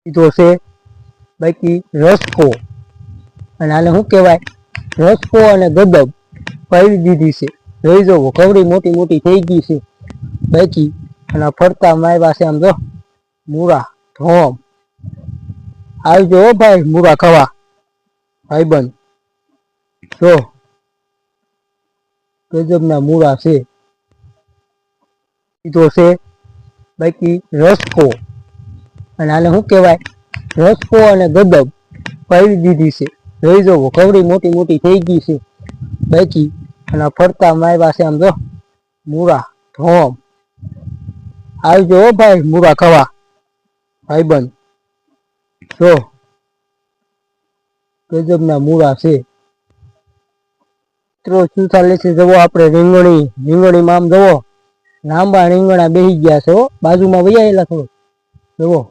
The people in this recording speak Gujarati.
કીધો છે બાકી રસકો અને આને શું કહેવાય રસકો અને ગદબ પાવી દીધી છે જોઈ જવો કવડી મોટી મોટી થઈ ગઈ છે બાકી અને ફરતા માર્યા છે આમ જો મૂળા ધોમ આવજો ભાઈ મૂળા ખાવા ભાઈબંધ જો ગજબના મૂળા છે કીધો છે બાકી રસકો અને આને શું કહેવાય રસકો અને ગદબ પાવી દીધી છે જોઈ જવો કવડી મોટી મોટી થઈ ગઈ છે બાકી અને ફરતા માર્યા છે આમ જો મૂળા ધોમ આવજો ભાઈ મૂળા ખાવા ભાઈબંધ જો ગજબના મૂળા છે મિત્રો શું ચાલે છે જવો આપણે રીંગણીમાં આમ જવો લાંબા રીંગણા બેસી ગયા છે બાજુમાં વૈયાયેલા થોડું જવો